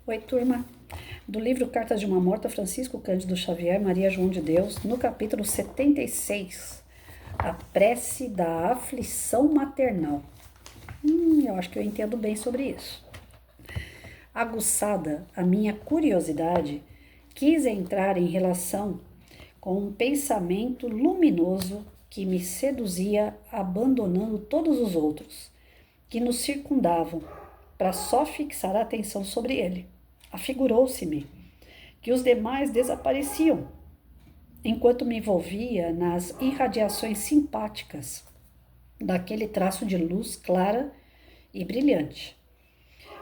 Oi, turma. Do livro Cartas de uma Morta, Francisco Cândido Xavier, Maria João de Deus, no capítulo 76, a prece da aflição maternal. Eu acho que eu entendo bem sobre isso. Aguçada a minha curiosidade, quis entrar em relação com um pensamento luminoso que me seduzia, abandonando todos os outros que nos circundavam, para só fixar a atenção sobre ele. Afigurou-se-me que os demais desapareciam, enquanto me envolvia nas irradiações simpáticas daquele traço de luz clara e brilhante.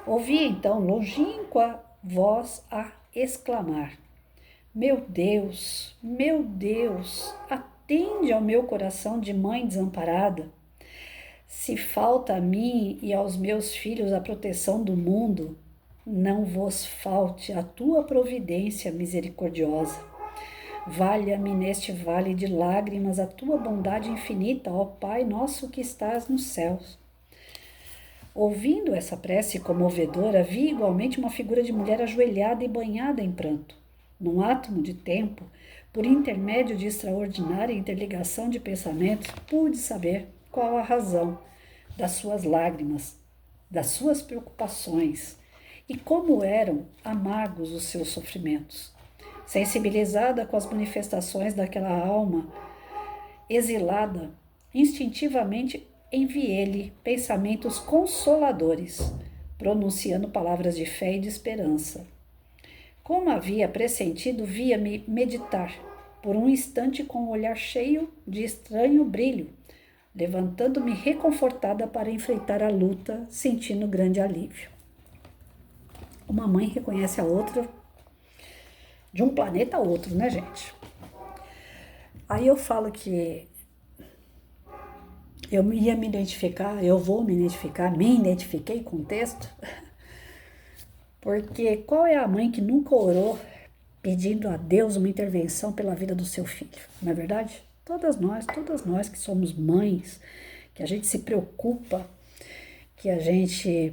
Ouvi então longínqua voz a exclamar: meu Deus, atende ao meu coração de mãe desamparada. Se falta a mim e aos meus filhos a proteção do mundo, não vos falte a tua providência misericordiosa. Valha-me neste vale de lágrimas a tua bondade infinita, ó Pai nosso que estás nos céus. Ouvindo essa prece comovedora, vi igualmente uma figura de mulher ajoelhada e banhada em pranto. Num átomo de tempo, por intermédio de extraordinária interligação de pensamentos, pude saber qual a razão das suas lágrimas, das suas preocupações e como eram amargos os seus sofrimentos. Sensibilizada com as manifestações daquela alma exilada, instintivamente enviei-lhe pensamentos consoladores, pronunciando palavras de fé e de esperança. Como havia pressentido, via-me meditar, por um instante com o olhar cheio de estranho brilho, levantando-me reconfortada para enfrentar a luta, sentindo grande alívio. Uma mãe reconhece a outra de um planeta a outro, né, gente? Aí eu falo que eu ia me identificar, eu vou me identificar, me identifiquei com o texto, porque qual é a mãe que nunca orou pedindo a Deus uma intervenção pela vida do seu filho, não é verdade? Todas nós que somos mães, que a gente se preocupa, que a gente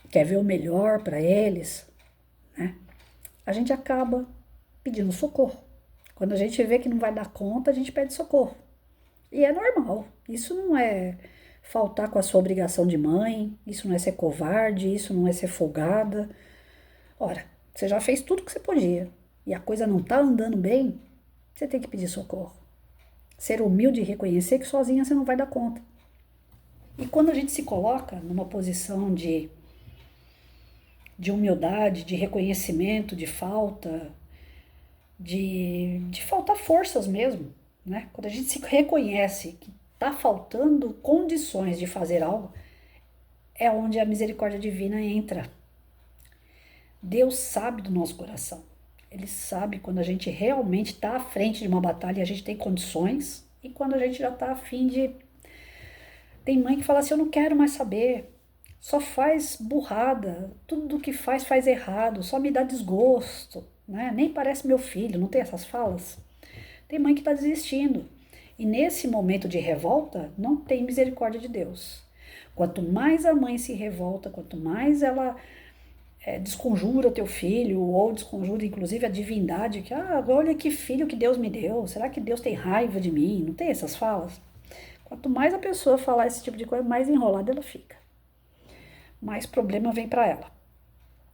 quer ver o melhor para eles, né? A gente acaba pedindo socorro. Quando a gente vê que não vai dar conta, a gente pede socorro. E é normal. Isso não é faltar com a sua obrigação de mãe, isso não é ser covarde, isso não é ser folgada. Ora, você já fez tudo que você podia e a coisa não tá andando bem, você tem que pedir socorro. Ser humilde e reconhecer que sozinha você não vai dar conta. E quando a gente se coloca numa posição de humildade, de reconhecimento, de falta, de faltar forças mesmo, né? Quando a gente se reconhece que está faltando condições de fazer algo, é onde a misericórdia divina entra. Deus sabe do nosso coração. Ele sabe quando a gente realmente está à frente de uma batalha e a gente tem condições, e quando a gente já está a fim de... Tem mãe que fala assim, eu não quero mais saber, só faz burrada, tudo que faz errado, só me dá desgosto, né? Nem parece meu filho, não tem essas falas? Tem mãe que está desistindo. E nesse momento de revolta, não tem misericórdia de Deus. Quanto mais a mãe se revolta, quanto mais ela desconjura o teu filho, ou desconjura inclusive a divindade, que, olha que filho que Deus me deu, será que Deus tem raiva de mim? Não tem essas falas? Quanto mais a pessoa falar esse tipo de coisa, mais enrolada ela fica. Mais problema vem para ela.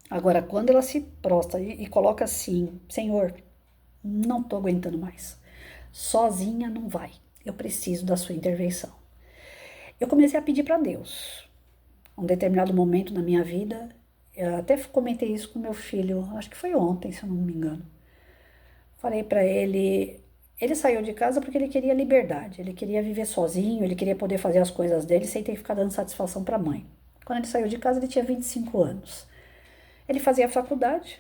Agora, quando ela se prostra e coloca assim, Senhor, não tô aguentando mais. Sozinha não vai. Eu preciso da sua intervenção. Eu comecei a pedir para Deus. Um determinado momento na minha vida, eu até comentei isso com meu filho, acho que foi ontem, se eu não me engano. Falei para ele, ele saiu de casa porque ele queria liberdade, ele queria viver sozinho, ele queria poder fazer as coisas dele sem ter que ficar dando satisfação para a mãe. Quando ele saiu de casa, ele tinha 25 anos. Ele fazia faculdade,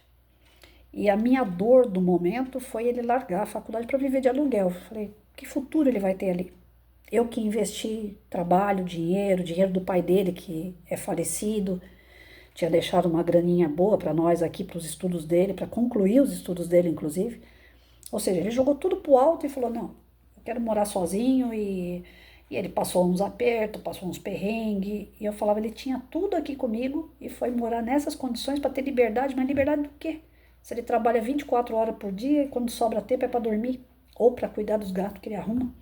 e a minha dor do momento foi ele largar a faculdade para viver de aluguel. Falei, que futuro ele vai ter ali? Eu que investi trabalho, dinheiro do pai dele, que é falecido, tinha deixado uma graninha boa para nós aqui, para os estudos dele, para concluir os estudos dele, inclusive. Ou seja, ele jogou tudo pro alto e falou, não, eu quero morar sozinho e E ele passou uns apertos, passou uns perrengues, e eu falava, ele tinha tudo aqui comigo e foi morar nessas condições para ter liberdade, mas liberdade do quê? Se ele trabalha 24 horas por dia e quando sobra tempo é para dormir ou para cuidar dos gatos que ele arruma.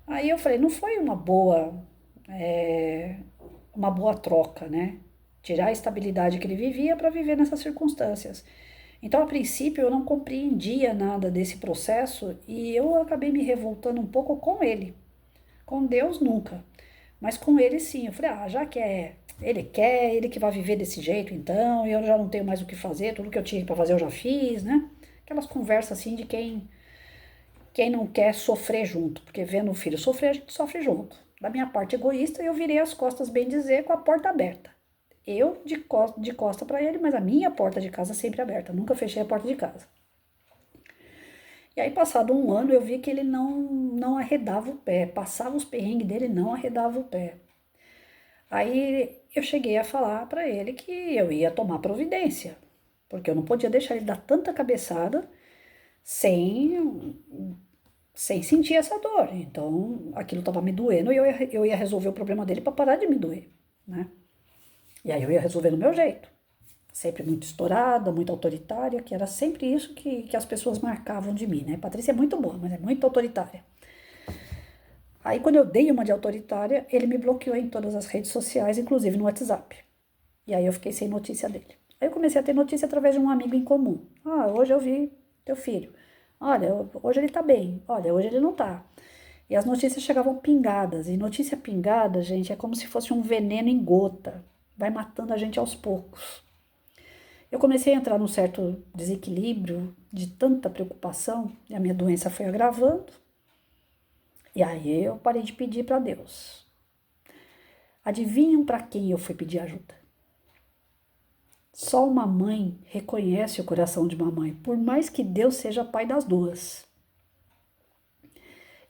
Aí eu falei, não foi uma boa troca, né? Tirar a estabilidade que ele vivia para viver nessas circunstâncias. Então, a princípio, eu não compreendia nada desse processo e eu acabei me revoltando um pouco com ele. Com Deus, nunca. Mas com ele, sim. Eu falei, já que ele que vai viver desse jeito, então, eu já não tenho mais o que fazer, tudo que eu tinha para fazer eu já fiz, né? Aquelas conversas assim de quem não quer sofrer junto, porque vendo o filho sofrer, a gente sofre junto. Da minha parte egoísta, eu virei as costas, bem dizer, com a porta aberta. Eu de costa para ele, mas a minha porta de casa sempre aberta. Nunca fechei a porta de casa. E aí, passado um ano, eu vi que ele não arredava o pé. Passava os perrengues dele, não arredava o pé. Aí eu cheguei a falar para ele que eu ia tomar providência, porque eu não podia deixar ele dar tanta cabeçada sem, sem sentir essa dor. Então, aquilo estava me doendo e eu ia resolver o problema dele para parar de me doer, né? E aí eu ia resolver do meu jeito. Sempre muito estourada, muito autoritária, que era sempre isso que as pessoas marcavam de mim, né? Patrícia é muito boa, mas é muito autoritária. Aí, quando eu dei uma de autoritária, ele me bloqueou em todas as redes sociais, inclusive no WhatsApp. E aí eu fiquei sem notícia dele. Aí eu comecei a ter notícia através de um amigo em comum. Hoje eu vi teu filho. Olha, hoje ele tá bem. Olha, hoje ele não tá. E as notícias chegavam pingadas. E notícia pingada, gente, é como se fosse um veneno em gota. Vai matando a gente aos poucos. Eu comecei a entrar num certo desequilíbrio de tanta preocupação. E a minha doença foi agravando. E aí eu parei de pedir para Deus. Adivinham para quem eu fui pedir ajuda? Só uma mãe reconhece o coração de uma mãe, por mais que Deus seja pai das duas.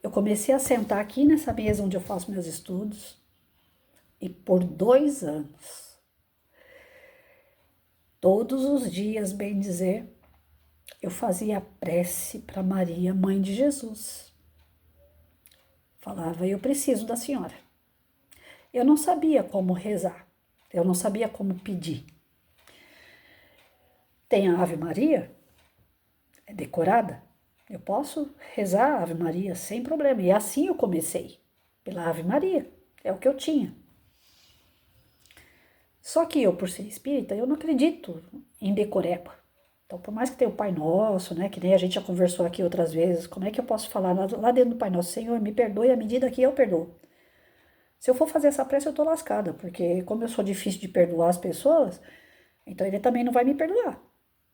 Eu comecei a sentar aqui nessa mesa onde eu faço meus estudos e por 2 anos, todos os dias, bem dizer, eu fazia prece para Maria, mãe de Jesus. Falava, eu preciso da senhora. Eu não sabia como rezar, eu não sabia como pedir. Tem a Ave Maria, é decorada. Eu posso rezar a Ave Maria sem problema. E assim eu comecei, pela Ave Maria. É o que eu tinha. Só que eu, por ser espírita, eu não acredito em decoreba. Então, por mais que tenha o Pai Nosso, né, que nem a gente já conversou aqui outras vezes, como é que eu posso falar lá dentro do Pai Nosso, Senhor, me perdoe à medida que eu perdoo? Se eu for fazer essa prece, eu tô lascada, porque como eu sou difícil de perdoar as pessoas, então ele também não vai me perdoar.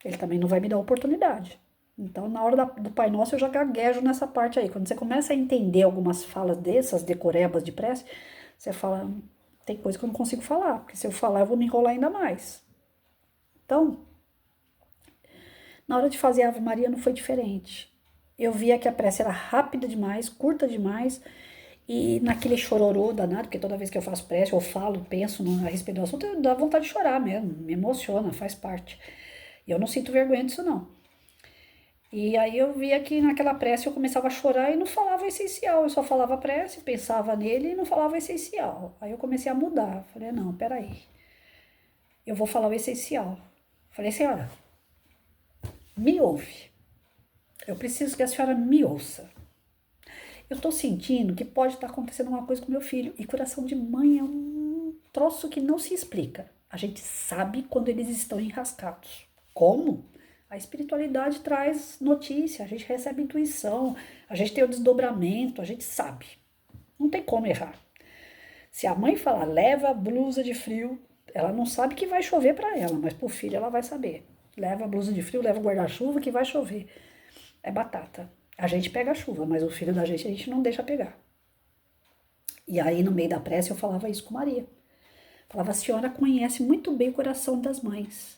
Ele também não vai me dar oportunidade. Então, na hora do Pai Nosso, eu já gaguejo nessa parte aí. Quando você começa a entender algumas falas dessas decorebas de prece, você fala, tem coisa que eu não consigo falar, porque se eu falar, eu vou me enrolar ainda mais. Então, na hora de fazer a Ave Maria não foi diferente. Eu via que a prece era rápida demais, curta demais, e naquele chororô danado, porque toda vez que eu faço prece, eu falo, penso a respeito do assunto, dá vontade de chorar mesmo, me emociona, faz parte. E eu não sinto vergonha disso, não. E aí eu via que naquela prece eu começava a chorar e não falava o essencial. Eu só falava prece, pensava nele e não falava o essencial. Aí eu comecei a mudar. Falei, não, peraí. Eu vou falar o essencial. Falei, senhora, me ouve. Eu preciso que a senhora me ouça. Eu tô sentindo que pode estar acontecendo uma coisa com meu filho. E coração de mãe é um troço que não se explica. A gente sabe quando eles estão enrascados. Como? A espiritualidade traz notícia, a gente recebe intuição, a gente tem o desdobramento, a gente sabe. Não tem como errar. Se a mãe falar, leva a blusa de frio, ela não sabe que vai chover para ela, mas pro filho ela vai saber. Leva a blusa de frio, leva o guarda-chuva que vai chover. É batata. A gente pega a chuva, mas o filho da gente a gente não deixa pegar. E aí, no meio da prece, eu falava isso com Maria. Falava, a senhora conhece muito bem o coração das mães.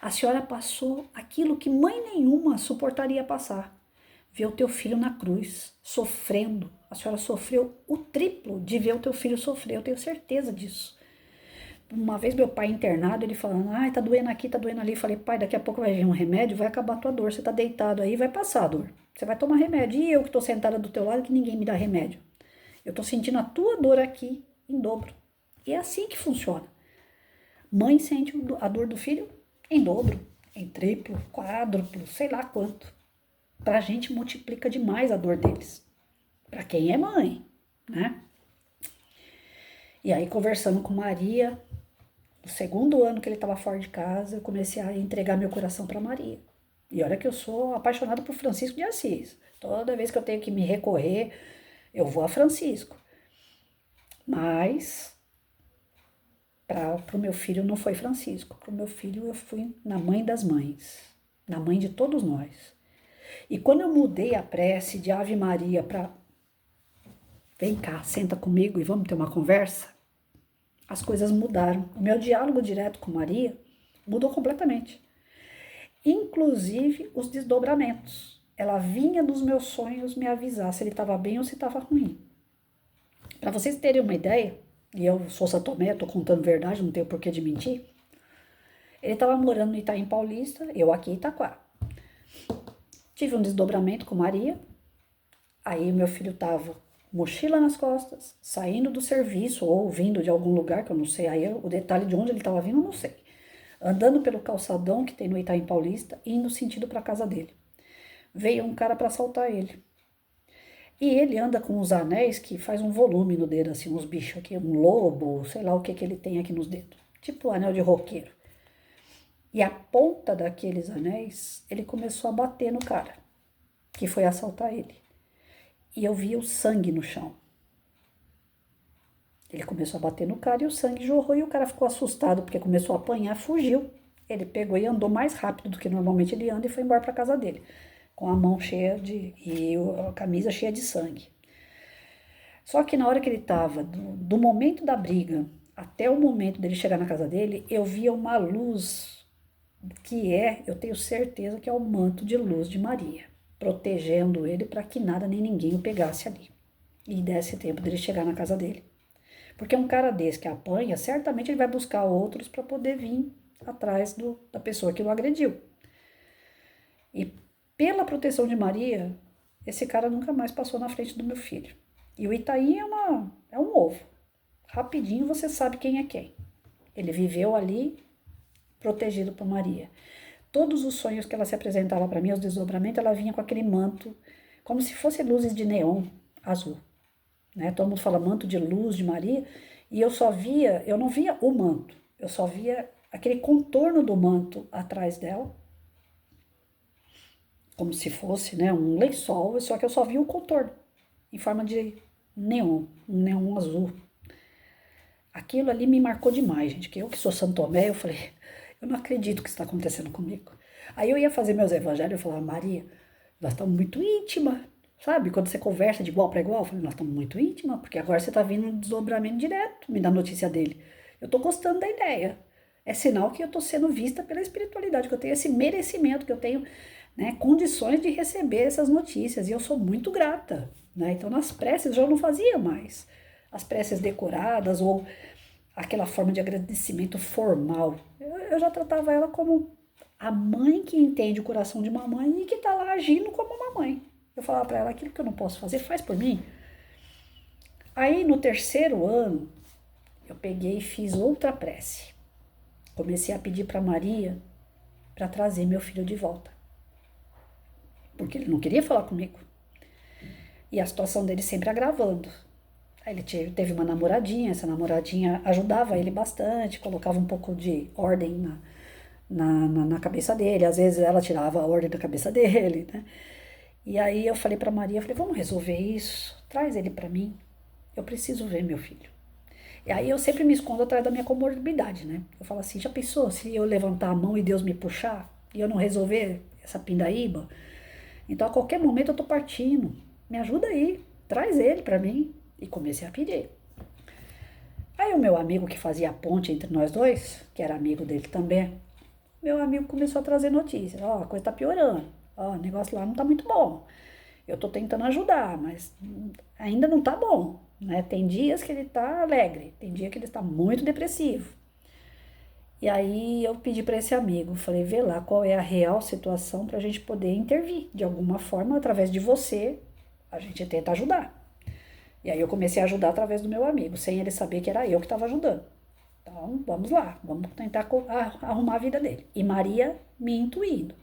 A senhora passou aquilo que mãe nenhuma suportaria passar. Ver o teu filho na cruz, sofrendo. A senhora sofreu o triplo de ver o teu filho sofrer, eu tenho certeza disso. Uma vez meu pai internado, ele falando, ai, tá doendo aqui, tá doendo ali. Eu falei, pai, daqui a pouco vai vir um remédio, vai acabar a tua dor. Você tá deitado aí, vai passar a dor. Você vai tomar remédio. E eu que tô sentada do teu lado, que ninguém me dá remédio. Eu tô sentindo a tua dor aqui em dobro. E é assim que funciona. Mãe sente a dor do filho em dobro, em triplo, quádruplo, sei lá quanto. Pra gente multiplica demais a dor deles. Pra quem é mãe, né? E aí, conversando com Maria, no segundo ano que ele estava fora de casa, eu comecei a entregar meu coração para Maria. E olha que eu sou apaixonada por Francisco de Assis. Toda vez que eu tenho que me recorrer, eu vou a Francisco. Mas para o meu filho não foi Francisco. Para o meu filho eu fui na mãe das mães, na mãe de todos nós. E quando eu mudei a prece de Ave Maria para vem cá, senta comigo e vamos ter uma conversa, as coisas mudaram. O meu diálogo direto com Maria mudou completamente. Inclusive os desdobramentos. Ela vinha nos meus sonhos me avisar se ele estava bem ou se estava ruim. Para vocês terem uma ideia, e eu sou São Tomé, estou contando verdade, não tenho porquê de mentir, ele estava morando no Itaim Paulista, eu aqui em Itaquá. Tive um desdobramento com Maria, aí meu filho estava mochila nas costas, saindo do serviço ou vindo de algum lugar, que eu não sei, aí o detalhe de onde ele estava vindo eu não sei. Andando pelo calçadão que tem no Itaim Paulista, indo sentido para a casa dele. Veio um cara para assaltar ele. E ele anda com uns anéis que faz um volume no dedo, assim, uns bichos aqui, um lobo, sei lá o que ele tem aqui nos dedos. Tipo anel de roqueiro. E a ponta daqueles anéis, ele começou a bater no cara, que foi assaltar ele. E eu vi o sangue no chão. Ele começou a bater no cara e o sangue jorrou e o cara ficou assustado porque começou a apanhar, fugiu. Ele pegou e andou mais rápido do que normalmente ele anda e foi embora para casa dele, com a mão cheia e a camisa cheia de sangue. Só que na hora que ele estava, do momento da briga até o momento dele chegar na casa dele, eu via uma luz que eu tenho certeza que é o manto de luz de Maria, protegendo ele para que nada nem ninguém o pegasse ali e desse tempo dele chegar na casa dele. Porque um cara desse que apanha, certamente ele vai buscar outros para poder vir atrás da pessoa que o agrediu. E pela proteção de Maria, esse cara nunca mais passou na frente do meu filho. E o Itaí é um ovo. Rapidinho você sabe quem é quem. Ele viveu ali protegido por Maria. Todos os sonhos que ela se apresentava para mim, os desdobramentos, ela vinha com aquele manto, como se fosse luzes de neon azul. Né? Todo mundo fala manto de luz de Maria, e eu não via o manto, eu só via aquele contorno do manto atrás dela, como se fosse, né, um lençol, só que eu só via o contorno, em forma de neon, um neon azul. Aquilo ali me marcou demais, gente, que eu que sou São Tomé, eu falei, eu não acredito que isso está acontecendo comigo. Aí eu ia fazer meus evangelhos, eu falava, Maria, nós estamos muito íntimas. Sabe, quando você conversa de igual para igual, eu falei, nós estamos muito íntimas, porque agora você está vindo um desdobramento direto, me dá notícia dele. Eu estou gostando da ideia. É sinal que eu estou sendo vista pela espiritualidade, que eu tenho esse merecimento, que eu tenho, né, condições de receber essas notícias. E eu sou muito grata. Né? Então, nas preces eu já não fazia mais. As preces decoradas ou aquela forma de agradecimento formal. Eu já tratava ela como a mãe que entende o coração de uma mãe e que está lá agindo como uma mãe. Eu falava para ela, aquilo que eu não posso fazer, faz por mim. Aí, no terceiro ano, eu peguei e fiz outra prece. Comecei a pedir para Maria para trazer meu filho de volta. Porque ele não queria falar comigo. E a situação dele sempre agravando. Aí ele teve uma namoradinha, essa namoradinha ajudava ele bastante, colocava um pouco de ordem na cabeça dele. Às vezes ela tirava a ordem da cabeça dele, né? E aí eu falei para Maria, vamos resolver isso, traz ele para mim, eu preciso ver meu filho. E aí eu sempre me escondo atrás da minha comorbidade, né? Eu falo assim, já pensou se eu levantar a mão e Deus me puxar e eu não resolver essa pindaíba? Então a qualquer momento eu tô partindo, me ajuda aí, traz ele para mim. E comecei a pedir. Aí o meu amigo que fazia a ponte entre nós dois, que era amigo dele também, meu amigo começou a trazer notícias, a coisa tá piorando. O negócio lá não tá muito bom. Eu tô tentando ajudar, mas ainda não tá bom, né? Tem dias que ele tá alegre, tem dia que ele está muito depressivo. E aí eu pedi para esse amigo, falei, vê lá qual é a real situação pra gente poder intervir. De alguma forma, através de você, a gente tenta ajudar. E aí eu comecei a ajudar através do meu amigo, sem ele saber que era eu que estava ajudando. Então, vamos lá, vamos tentar arrumar a vida dele. E Maria me intuindo.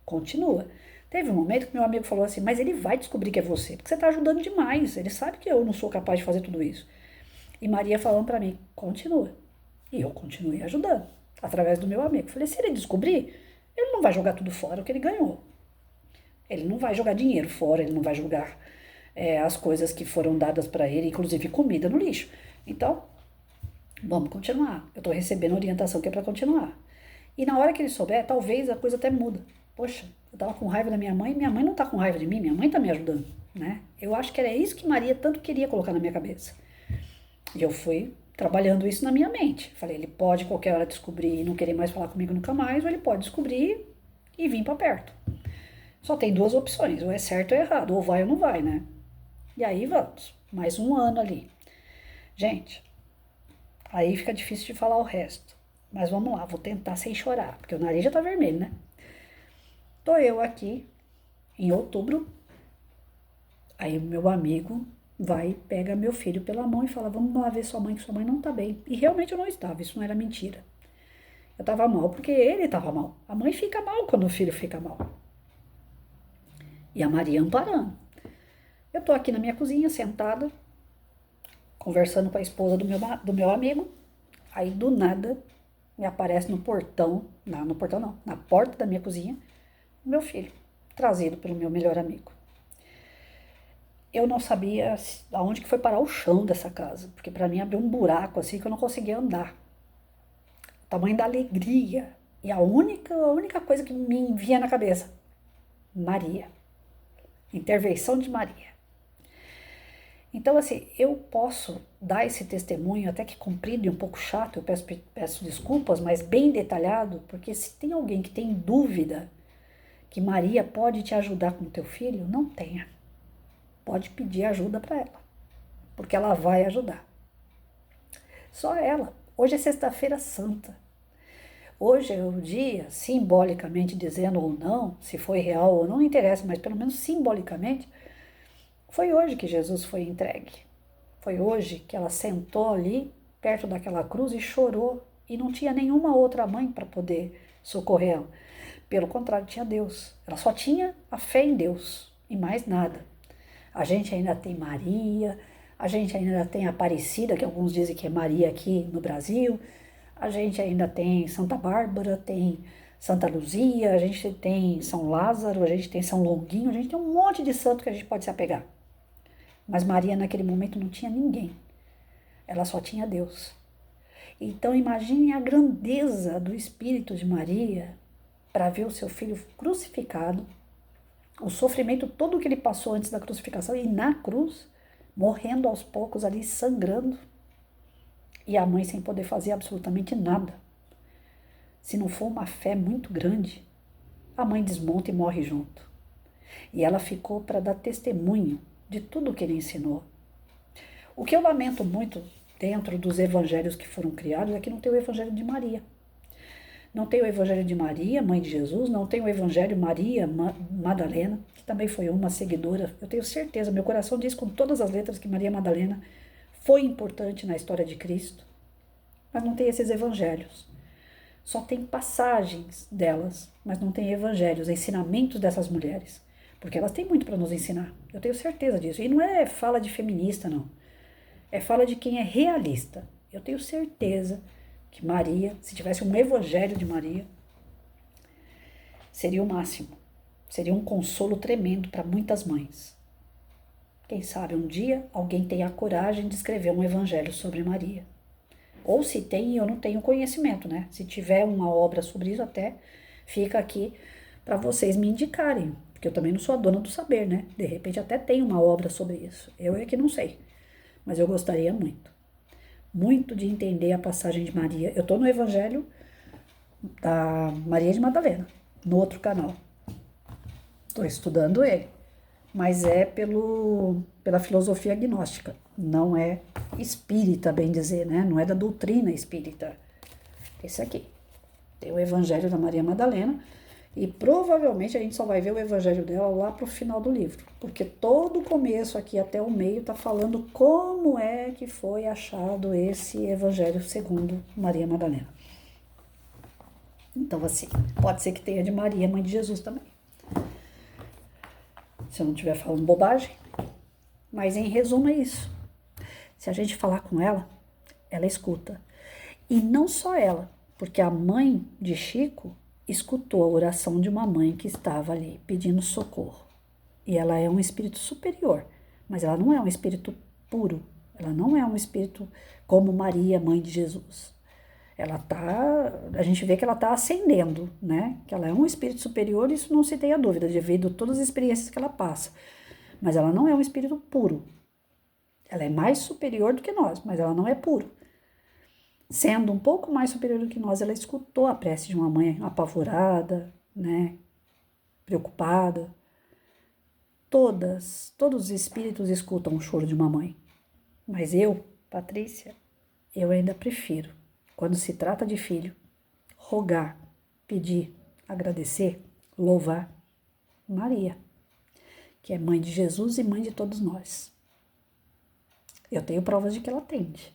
Continua. Teve um momento que meu amigo falou assim, mas ele vai descobrir que é você, porque você está ajudando demais. Ele sabe que eu não sou capaz de fazer tudo isso. E Maria falando para mim, continua. E eu continuei ajudando, através do meu amigo. Falei, se ele descobrir, ele não vai jogar tudo fora o que ele ganhou. Ele não vai jogar dinheiro fora, ele não vai jogar as coisas que foram dadas para ele, inclusive comida, no lixo. Então, vamos continuar. Eu estou recebendo orientação que é para continuar. E na hora que ele souber, talvez a coisa até muda. Poxa, eu estava com raiva da minha mãe não está com raiva de mim, minha mãe está me ajudando, né? Eu acho que era isso que Maria tanto queria colocar na minha cabeça. E eu fui trabalhando isso na minha mente. Falei, ele pode qualquer hora descobrir e não querer mais falar comigo nunca mais, ou ele pode descobrir e vir para perto. Só tem duas opções, ou é certo ou é errado, ou vai ou não vai, né? E aí vamos, mais um ano ali. Gente, aí fica difícil de falar o resto. Mas vamos lá, vou tentar sem chorar, porque o nariz já tá vermelho, né? Tô eu aqui, em outubro, aí o meu amigo vai, pega meu filho pela mão e fala, vamos lá ver sua mãe, que sua mãe não tá bem. E realmente eu não estava, isso não era mentira. Eu tava mal porque ele tava mal. A mãe fica mal quando o filho fica mal. E a Maria amparando. Eu tô aqui na minha cozinha, sentada, conversando com a esposa do meu amigo. Aí, do nada, me aparece no portão, não, no portão não, na porta da minha cozinha, o meu filho, trazido pelo meu melhor amigo. Eu não sabia aonde que foi parar o chão dessa casa, porque para mim abriu um buraco assim que eu não conseguia andar. O tamanho da alegria. E a única coisa que me vinha na cabeça, Maria. Intervenção de Maria. Então, assim, eu posso dar esse testemunho, até que comprido e um pouco chato, eu peço desculpas, mas bem detalhado, porque se tem alguém que tem dúvida que Maria pode te ajudar com o teu filho, não tenha. Pode pedir ajuda para ela, porque ela vai ajudar. Só ela. Hoje é sexta-feira santa. Hoje é o dia, simbolicamente dizendo ou não, se foi real ou não, não interessa, mas pelo menos simbolicamente, foi hoje que Jesus foi entregue. Foi hoje que ela sentou ali, perto daquela cruz, e chorou. E não tinha nenhuma outra mãe para poder socorrê-la. Pelo contrário, tinha Deus. Ela só tinha a fé em Deus e mais nada. A gente ainda tem Maria, a gente ainda tem Aparecida, que alguns dizem que é Maria aqui no Brasil. A gente ainda tem Santa Bárbara, tem Santa Luzia, a gente tem São Lázaro, a gente tem São Longuinho, a gente tem um monte de santo que a gente pode se apegar. Mas Maria naquele momento não tinha ninguém. Ela só tinha Deus. Então imagine a grandeza do espírito de Maria para ver o seu filho crucificado, o sofrimento todo que ele passou antes da crucificação e na cruz, morrendo aos poucos ali, sangrando, e a mãe sem poder fazer absolutamente nada. Se não for uma fé muito grande, a mãe desmonta e morre junto. E ela ficou para dar testemunho de tudo o que ele ensinou. O que eu lamento muito dentro dos evangelhos que foram criados é que não tem o evangelho de Maria. Não tem o evangelho de Maria, mãe de Jesus, não tem o evangelho Maria Madalena, que também foi uma seguidora. Eu tenho certeza, meu coração diz com todas as letras que Maria Madalena foi importante na história de Cristo. Mas não tem esses evangelhos. Só tem passagens delas, mas não tem evangelhos, ensinamentos dessas mulheres. Porque elas têm muito para nos ensinar. Eu tenho certeza disso. E não é fala de feminista, não. É fala de quem é realista. Eu tenho certeza que Maria, se tivesse um evangelho de Maria, seria o máximo. Seria um consolo tremendo para muitas mães. Quem sabe um dia alguém tenha a coragem de escrever um evangelho sobre Maria. Ou se tem, eu não tenho conhecimento, né? Se tiver uma obra sobre isso, até fica aqui para vocês me indicarem. Porque eu também não sou a dona do saber, né? De repente até tem uma obra sobre isso. Eu é que não sei. Mas eu gostaria muito. Muito de entender a passagem de Maria. Eu estou no Evangelho da Maria de Madalena, no outro canal. Estou estudando ele. Mas é pela filosofia gnóstica. Não é espírita, bem dizer, né? Não é da doutrina espírita. Esse aqui. Tem o Evangelho da Maria Madalena, E provavelmente a gente só vai ver o evangelho dela lá pro final do livro, porque todo o começo aqui até o meio tá falando como é que foi achado esse evangelho segundo Maria Madalena. Então, assim, pode ser que tenha de Maria, mãe de Jesus também. Se eu não estiver falando bobagem. Mas em resumo é isso. Se a gente falar com ela, ela escuta. E não só ela, porque a mãe de Chico escutou a oração de uma mãe que estava ali pedindo socorro. E ela é um espírito superior, mas ela não é um espírito puro. Ela não é um espírito como Maria, mãe de Jesus. A gente vê que ela está ascendendo, né? Que ela é um espírito superior, isso não se tenha dúvida, devido a todas as experiências que ela passa. Mas ela não é um espírito puro. Ela é mais superior do que nós, mas ela não é puro. Sendo um pouco mais superior do que nós, ela escutou a prece de uma mãe apavorada, né? Preocupada. Todos os espíritos escutam o choro de uma mãe. Mas eu, Patrícia, eu ainda prefiro, quando se trata de filho, rogar, pedir, agradecer, louvar Maria, que é mãe de Jesus e mãe de todos nós. Eu tenho provas de que ela atende.